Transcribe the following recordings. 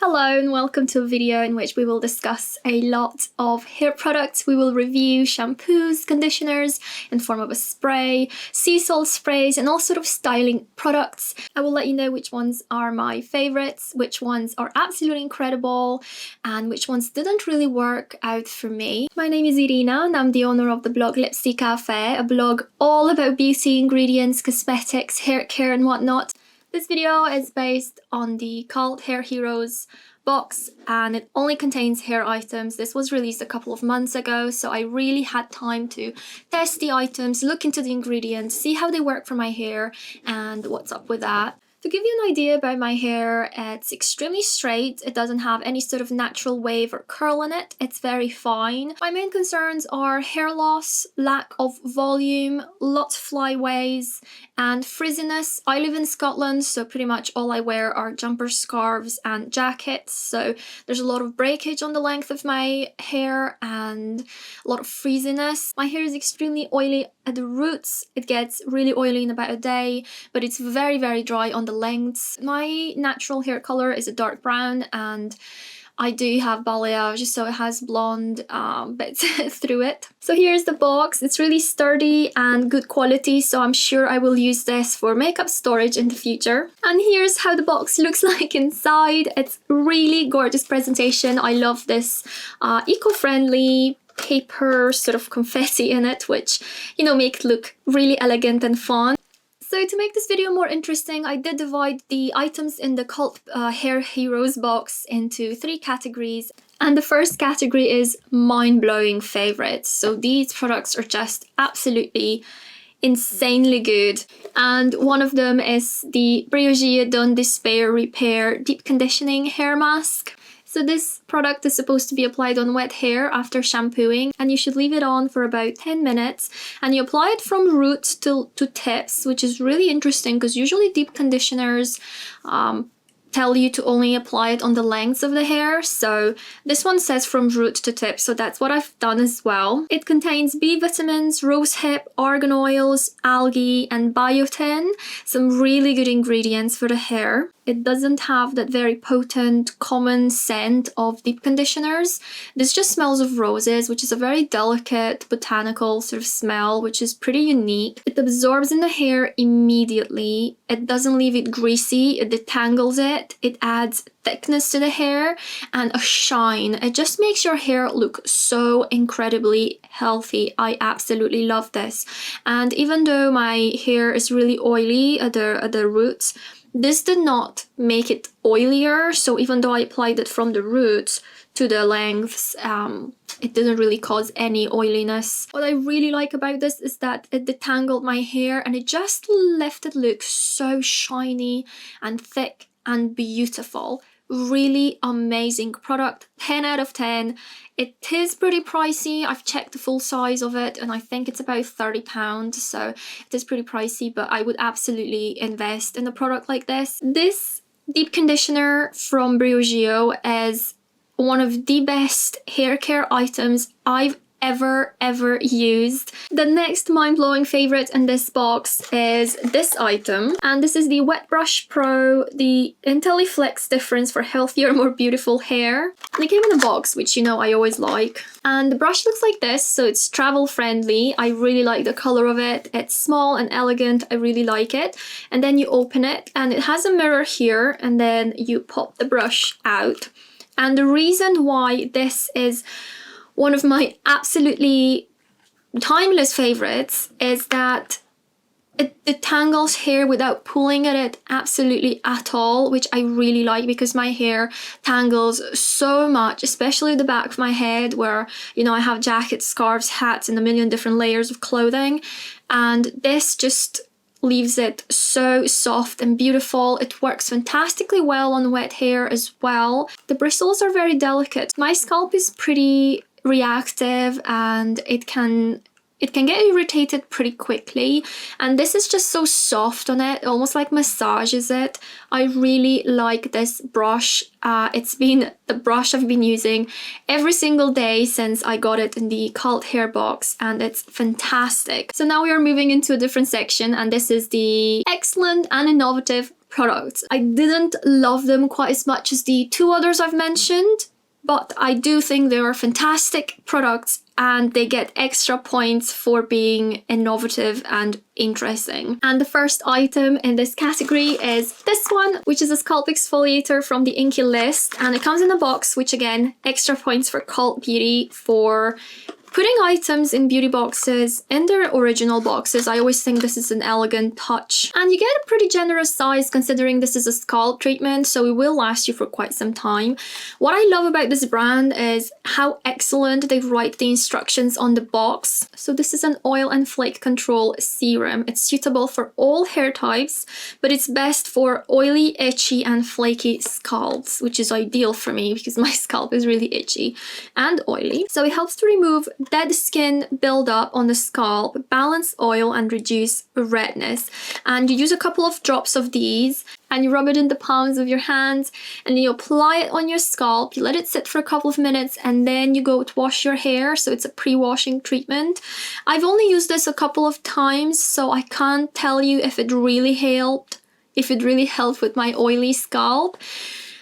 Hello and welcome to a video in which we will discuss a lot of hair products. We will review shampoos, conditioners in form of a spray, sea salt sprays and all sort of styling products. I will let you know which ones are my favorites, which ones are absolutely incredible and which ones didn't really work out for me. My name is Irina and I'm the owner of the blog Lipstick Cafe, a blog all about beauty, ingredients, cosmetics, hair care and whatnot. This video is based on the Cult Hair Heroes box and it only contains hair items. This was released a couple of months ago, so I really had time to test the items, look into the ingredients, see how they work for my hair and what's up with that. To give you an idea about my hair, it's extremely straight. It doesn't have any sort of natural wave or curl in it. It's very fine. My main concerns are hair loss, lack of volume, lots of flyaways, and frizziness. I live in Scotland, so pretty much all I wear are jumpers, scarves, and jackets. So there's a lot of breakage on the length of my hair and a lot of frizziness. My hair is extremely oily at the roots. It gets really oily in about a day, but it's very, very dry on the lengths. My natural hair color is a dark brown and I do have balayage, so it has blonde bits through it. So here's the box. It's really sturdy and good quality, so I'm sure I will use this for makeup storage in the future. And here's how the box looks like inside. It's really gorgeous presentation. I love this eco-friendly paper sort of confetti in it, which, you know, make it look really elegant and fun. So to make this video more interesting, I did divide the items in the Cult Hair Heroes box into 3 categories. And the first category is mind-blowing favorites. So these products are just absolutely insanely good. And one of them is the Briogeo Don't Despair Repair Deep Conditioning Hair Mask. So this product is supposed to be applied on wet hair after shampooing, and you should leave it on for about 10 minutes and you apply it from roots to tips, which is really interesting because usually deep conditioners tell you to only apply it on the lengths of the hair. So this one says from root to tip, so that's what I've done as well. It contains B vitamins, rosehip, argan oils, algae and biotin, some really good ingredients for the hair. It doesn't have that very potent common scent of deep conditioners. This just smells of roses, which is a very delicate botanical sort of smell, which is pretty unique. It absorbs in the hair immediately. It doesn't leave it greasy, it detangles it. It adds thickness to the hair and a shine. It just makes your hair look so incredibly healthy. I absolutely love this. And even though my hair is really oily at the roots, this did not make it oilier, so even though I applied it from the roots to the lengths, it didn't really cause any oiliness. What I really like about this is that it detangled my hair and it just left it look so shiny and thick and beautiful. Really amazing product, 10 out of 10. It is pretty pricey. I've checked the full size of it and I think it's about £30, so it is pretty pricey, but I would absolutely invest in a product like this. This deep conditioner from Briogeo is one of the best hair care items I've ever used. The next mind-blowing favorite in this box is this item, and this is the Wet Brush Pro, the IntelliFlex Difference for healthier, more beautiful hair. And it came in a box, which you know I always like. And the brush looks like this, so it's travel friendly. I really like the color of it. It's small and elegant. I really like it. And then you open it and it has a mirror here, and then you pop the brush out. And the reason why this is one of my absolutely timeless favorites is that it detangles hair without pulling at it absolutely at all, which I really like because my hair tangles so much, especially the back of my head where, you know, I have jackets, scarves, hats and a million different layers of clothing, and this just leaves it so soft and beautiful. It works fantastically well on wet hair as well. The bristles are very delicate. My scalp is pretty reactive and it can get irritated pretty quickly, and this is just so soft on it, almost like massages it. I really like this brush. It's been the brush I've been using every single day since I got it in the Cult Hair box, and it's fantastic. So now we are moving into a different section, and this is the excellent and innovative products. I didn't love them quite as much as the two others I've mentioned, but I do think they are fantastic products and they get extra points for being innovative and interesting. And the first item in this category is this one, which is a scalp exfoliator from the Inky list, and it comes in a box, which again, extra points for Cult Beauty for putting items in beauty boxes in their original boxes. I always think this is an elegant touch. And you get a pretty generous size considering this is a scalp treatment, so it will last you for quite some time. What I love about this brand is how excellent they write the instructions on the box. So this is an oil and flake control serum. It's suitable for all hair types, but it's best for oily, itchy, and flaky scalps, which is ideal for me because my scalp is really itchy and oily. So it helps to remove dead skin buildup on the scalp, balance oil, and reduce redness. And you use a couple of drops of these and you rub it in the palms of your hands and you apply it on your scalp. You let it sit for a couple of minutes and then you go to wash your hair. So it's a pre-washing treatment. I've only used this a couple of times, so I can't tell you if it really helped with my oily scalp.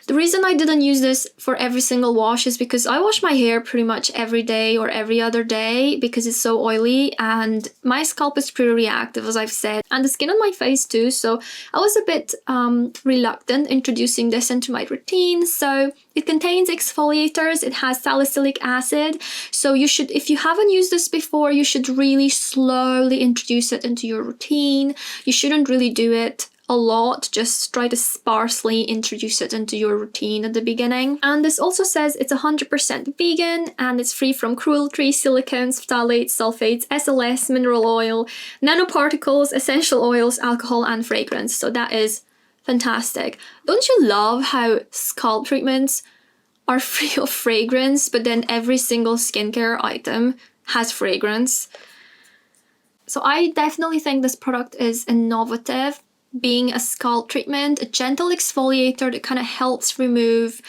The reason I didn't use this for every single wash is because I wash my hair pretty much every day or every other day because it's so oily and my scalp is pretty reactive, as I've said, and the skin on my face too, so I was a bit reluctant introducing this into my routine. So it contains exfoliators, it has salicylic acid, so you should, if you haven't used this before, you should really slowly introduce it into your routine. You shouldn't really do it a lot, just try to sparsely introduce it into your routine at the beginning. And this also says it's 100% vegan and it's free from cruelty, silicones, phthalates, sulfates, SLS, mineral oil, nanoparticles, essential oils, alcohol, and fragrance. So that is fantastic. Don't you love how scalp treatments are free of fragrance, but then every single skincare item has fragrance? So I definitely think this product is innovative, being a scalp treatment, a gentle exfoliator that kind of helps remove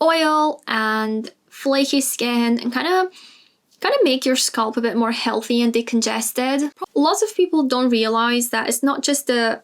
oil and flaky skin and kind of make your scalp a bit more healthy and decongested. Lots of people don't realize that it's not just the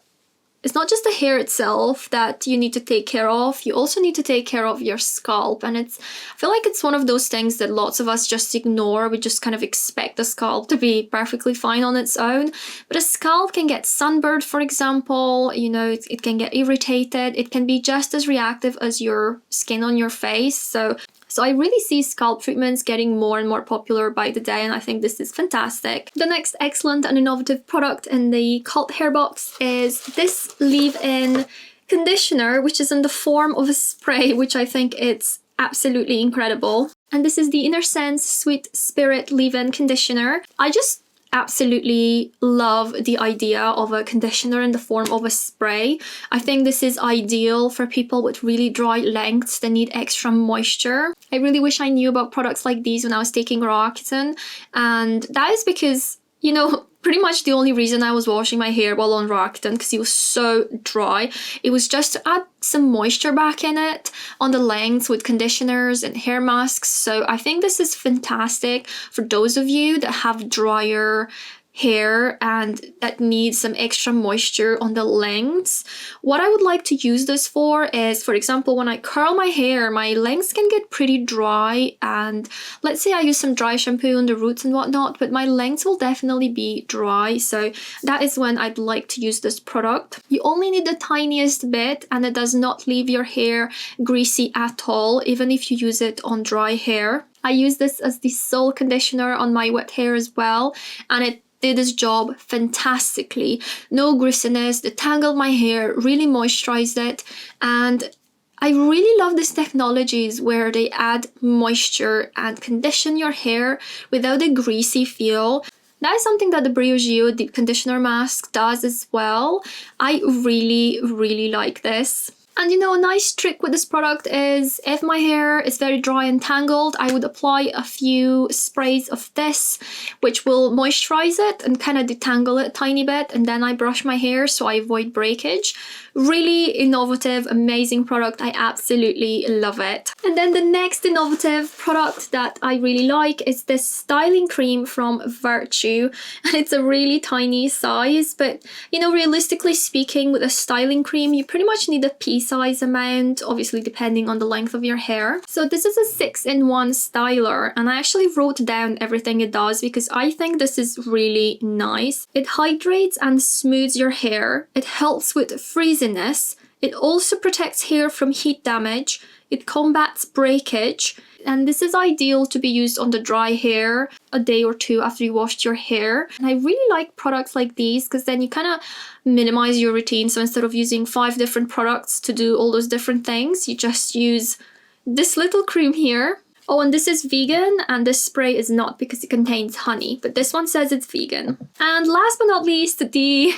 hair itself that you need to take care of, you also need to take care of your scalp. And I feel like it's one of those things that lots of us just ignore. We just kind of expect the scalp to be perfectly fine on its own. But a scalp can get sunburned, for example, you know, it can get irritated. It can be just as reactive as your skin on your face. So I really see scalp treatments getting more and more popular by the day, and I think this is fantastic. The next excellent and innovative product in the Cult Hair Box is this leave-in conditioner, which is in the form of a spray, which I think it's absolutely incredible. And this is the Innersense Sweet Spirit Leave-In Conditioner. I just absolutely love the idea of a conditioner in the form of a spray. I think this is ideal for people with really dry lengths that need extra moisture. I really wish I knew about products like these when I was taking Roaccutane, and that is because, you know, pretty much the only reason I was washing my hair while on Roaccutane, because it was so dry, it was just to add some moisture back in it on the lengths with conditioners and hair masks. So I think this is fantastic for those of you that have drier hair and that needs some extra moisture on the lengths. What I would like to use this for is, for example, when I curl my hair, my lengths can get pretty dry, and let's say I use some dry shampoo on the roots and whatnot, but my lengths will definitely be dry, so that is when I'd like to use this product. You only need the tiniest bit and it does not leave your hair greasy at all, even if you use it on dry hair. I use this as the sole conditioner on my wet hair as well, and it did this job fantastically. No greasiness, detangled my hair, really moisturized it, and I really love these technologies where they add moisture and condition your hair without a greasy feel. That is something that the Briogeo Deep Conditioner Mask does as well. I really, really like this. And you know, a nice trick with this product is if my hair is very dry and tangled, I would apply a few sprays of this, which will moisturize it and kind of detangle it a tiny bit, and then I brush my hair so I avoid breakage. Really innovative, amazing product. I absolutely love it. And then the next innovative product that I really like is this styling cream from Virtue. And it's a really tiny size, but you know, realistically speaking, with a styling cream, you pretty much need a pea-size amount, obviously depending on the length of your hair. So this is a 6-in-1 styler, and I actually wrote down everything it does because I think this is really nice. It hydrates and smooths your hair. It helps with frizziness. It also protects hair from heat damage. It combats breakage. And this is ideal to be used on the dry hair a day or two after you washed your hair. And I really like products like these because then you kind of minimize your routine. So instead of using 5 different products to do all those different things, you just use this little cream here. Oh, and this is vegan, and this spray is not because it contains honey, but this one says it's vegan. And last but not least, the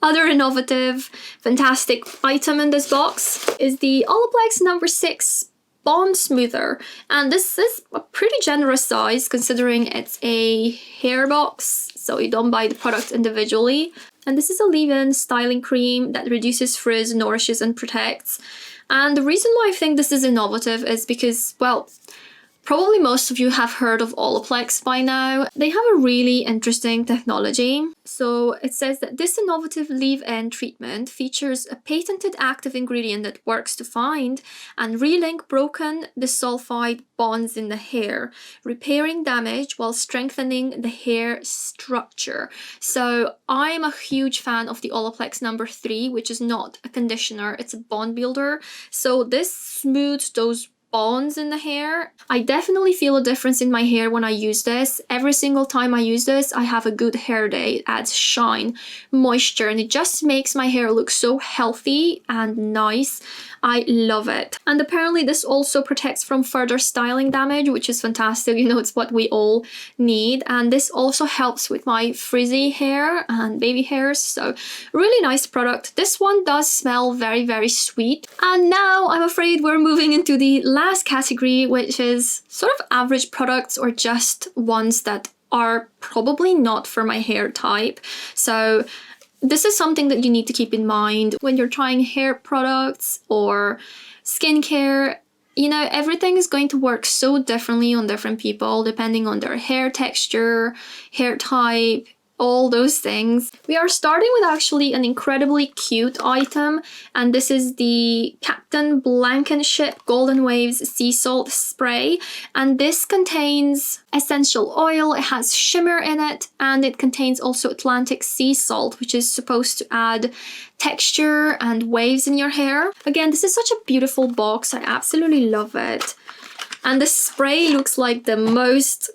other innovative, fantastic item in this box is the Olaplex number 6 Bond Smoother. And this is a pretty generous size considering it's a hair box, so you don't buy the product individually. And this is a leave-in styling cream that reduces frizz, nourishes, and protects. And the reason why I think this is innovative is because, well, probably most of you have heard of Olaplex by now. They have a really interesting technology. So it says that this innovative leave-in treatment features a patented active ingredient that works to find and relink broken disulfide bonds in the hair, repairing damage while strengthening the hair structure. So I'm a huge fan of the Olaplex number 3, which is not a conditioner, it's a bond builder. So this smooths those bonds in the hair. I definitely feel a difference in my hair when I use this. Every single time I use this, I have a good hair day. It adds shine, moisture, and it just makes my hair look so healthy and nice. I love it. And apparently this also protects from further styling damage, which is fantastic. You know, it's what we all need. And this also helps with my frizzy hair and baby hairs. So really nice product. This one does smell very, very sweet. And now I'm afraid we're moving into the last category, which is sort of average products or just ones that are probably not for my hair type. So this is something that you need to keep in mind when you're trying hair products or skincare. You know, everything is going to work so differently on different people depending on their hair texture, hair type, all those things. We are starting with actually an incredibly cute item, and this is the Captain Blankenship Golden Waves Sea Salt Spray, and this contains essential oil, it has shimmer in it, and it contains also Atlantic sea salt, which is supposed to add texture and waves in your hair. Again, this is such a beautiful box, I absolutely love it. And the spray looks like the most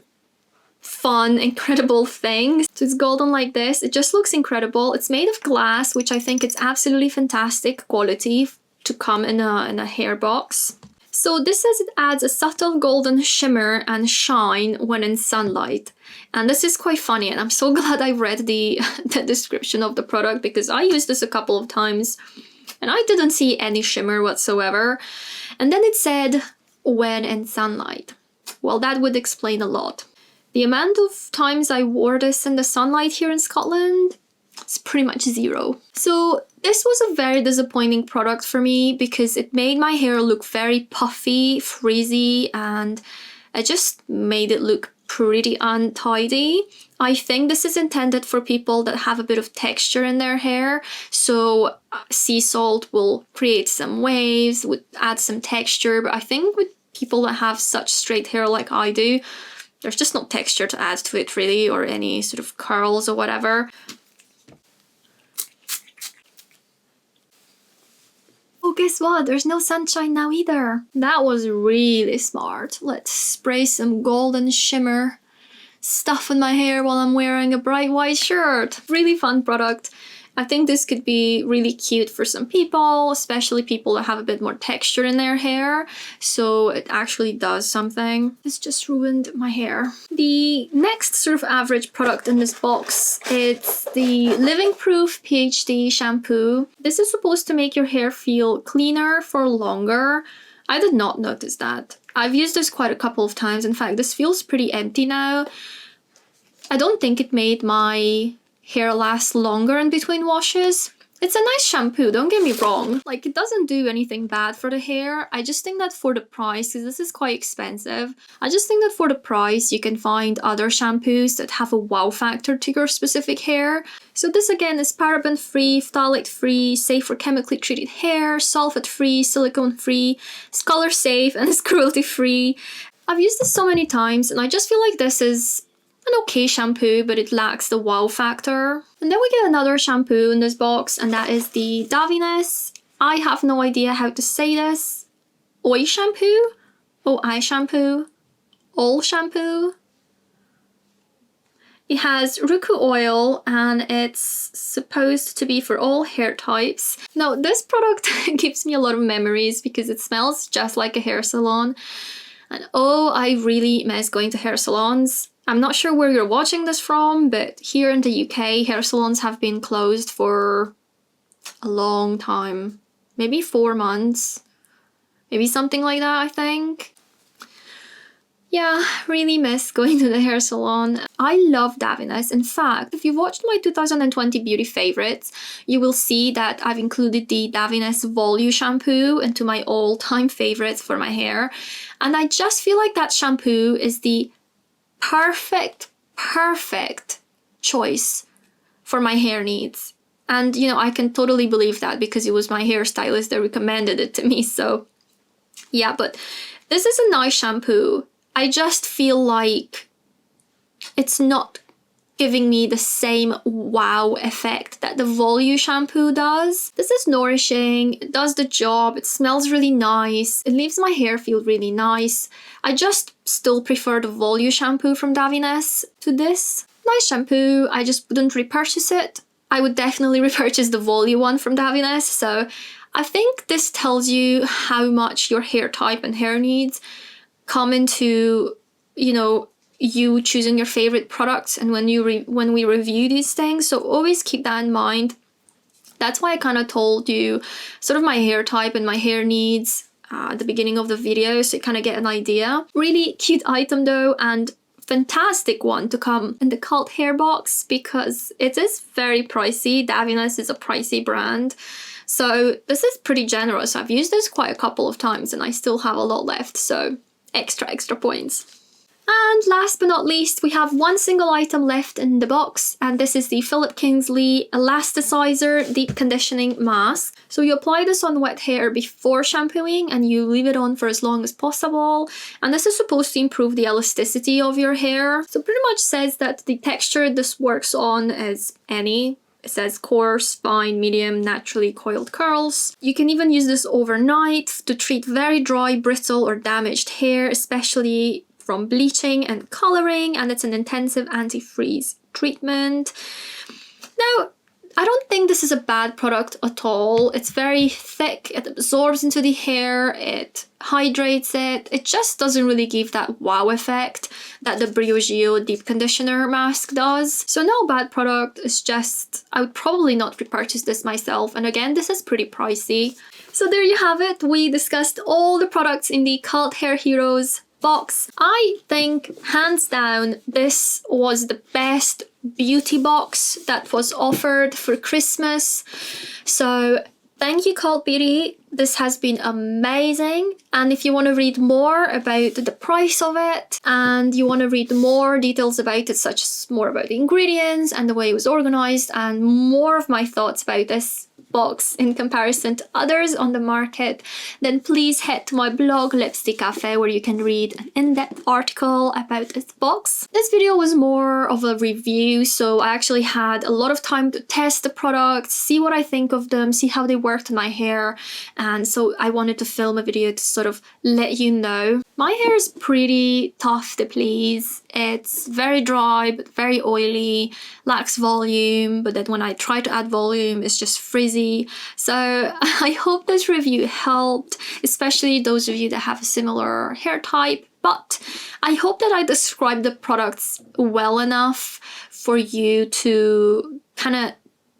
fun, incredible thing. So it's golden like this. It just looks incredible. It's made of glass, which I think it's absolutely fantastic quality to come in a hair box. So this says it adds a subtle golden shimmer and shine when in sunlight. And this is quite funny, and I'm so glad I read the description of the product because I used this a couple of times and I didn't see any shimmer whatsoever. And then it said when in sunlight. Well, that would explain a lot. The amount of times I wore this in the sunlight here in Scotland is pretty much 0. So this was a very disappointing product for me because it made my hair look very puffy, frizzy, and it just made it look pretty untidy. I think this is intended for people that have a bit of texture in their hair. So sea salt will create some waves, would add some texture, but I think with people that have such straight hair like I do, there's just no texture to add to it really, or any sort of curls or whatever. Oh, guess what? There's no sunshine now either. That was really smart. Let's spray some golden shimmer stuff in my hair while I'm wearing a bright white shirt. Really fun product. I think this could be really cute for some people, especially people that have a bit more texture in their hair. So it actually does something. This just ruined my hair. The next sort of average product in this box, it's the Living Proof PhD shampoo. This is supposed to make your hair feel cleaner for longer. I did not notice that. I've used this quite a couple of times. In fact, this feels pretty empty now. I don't think it made my hair lasts longer in between washes. It's a nice shampoo, don't get me wrong. Like, it doesn't do anything bad for the hair. I just think that for the price, because this is quite expensive, I just think that for the price, you can find other shampoos that have a wow factor to your specific hair. So this again is paraben-free, phthalate-free, safe for chemically treated hair, sulfate-free, silicone-free, it's color-safe, and it's cruelty-free. I've used this so many times, and I just feel like this is an okay shampoo, but it lacks the wow factor. And then we get another shampoo in this box, and that is the Davines. I have no idea how to say this. Oi shampoo? Oi shampoo? All shampoo? It has Ruku oil, and it's supposed to be for all hair types. Now, this product gives me a lot of memories because it smells just like a hair salon. And oh, I really miss going to hair salons. I'm not sure where you're watching this from, but here in the UK, hair salons have been closed for a long time. Maybe 4 months. Maybe something like that, I think. Yeah, really miss going to the hair salon. I love Davines. In fact, if you watched my 2020 beauty favorites, you will see that I've included the Davines Volume shampoo into my all-time favorites for my hair. And I just feel like that shampoo is the perfect choice for my hair needs. And, you know, I can totally believe that because it was my hairstylist that recommended it to me. So, yeah, but this is a nice shampoo. I just feel like it's not giving me the same wow effect that the Volume shampoo does. This is nourishing, it does the job, it smells really nice, it leaves my hair feel really nice. I just still prefer the Volume shampoo from Davines to this. Nice shampoo, I just wouldn't repurchase it. I would definitely repurchase the Volume one from Davines, so I think this tells you how much your hair type and hair needs come into, you know, you choosing your favorite products and when we review these things. So always keep that in mind. That's why I kind of told you sort of my hair type and my hair needs at the beginning of the video, so you kind of get an idea. Really cute item though, and fantastic one to come in the cult hair box because it is very pricey. Davines is a pricey brand. So this is pretty generous. I've used this quite a couple of times and I still have a lot left, so extra points. And last but not least, we have one single item left in the box, and this is the Philip Kingsley Elasticizer Deep Conditioning Mask. So you apply this on wet hair before shampooing and you leave it on for as long as possible. And this is supposed to improve the elasticity of your hair. So pretty much says that the texture this works on is any. It says coarse, fine, medium, naturally coiled curls. You can even use this overnight to treat very dry, brittle or damaged hair, especially from bleaching and coloring, and it's an intensive anti-freeze treatment. Now, I don't think this is a bad product at all. It's very thick, it absorbs into the hair, it hydrates it. It just doesn't really give that wow effect that the Briogeo Deep Conditioner Mask does. So no bad product, it's just, I would probably not repurchase this myself. And again, this is pretty pricey. So there you have it. We discussed all the products in the Cult Hair Heroes box. I think hands down this was the best beauty box that was offered for Christmas. So thank you, Cult Beauty. This has been amazing. And if you want to read more about the price of it and you want to read more details about it, such as more about the ingredients and the way it was organized and more of my thoughts about this box in comparison to others on the market, then please head to my blog Lipstick Cafe where you can read an in-depth article about this box. This video was more of a review, so I actually had a lot of time to test the products, see what I think of them, see how they worked on my hair, and so I wanted to film a video to sort of let you know. My hair is pretty tough to please. It's very dry but very oily, lacks volume, but then when I try to add volume it's just frizzy. So I hope this review helped, especially those of you that have a similar hair type. But I hope that I described the products well enough for you to kind of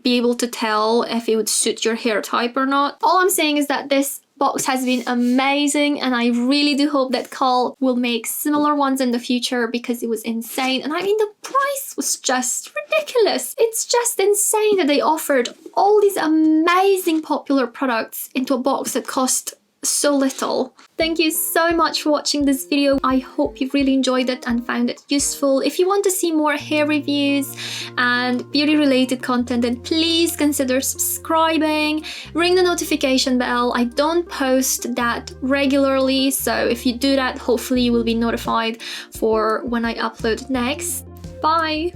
be able to tell if it would suit your hair type or not. All I'm saying is that this box has been amazing, and I really do hope that Cult will make similar ones in the future because it was insane. And I mean, the price was just ridiculous. It's just insane that they offered all these amazing popular products into a box that cost so little. Thank you so much for watching this video. I hope you really enjoyed it and found it useful. If you want to see more hair reviews and beauty related content, then please consider subscribing, ring the notification bell. I don't post that regularly, so if you do that, hopefully you will be notified for when I upload next. Bye!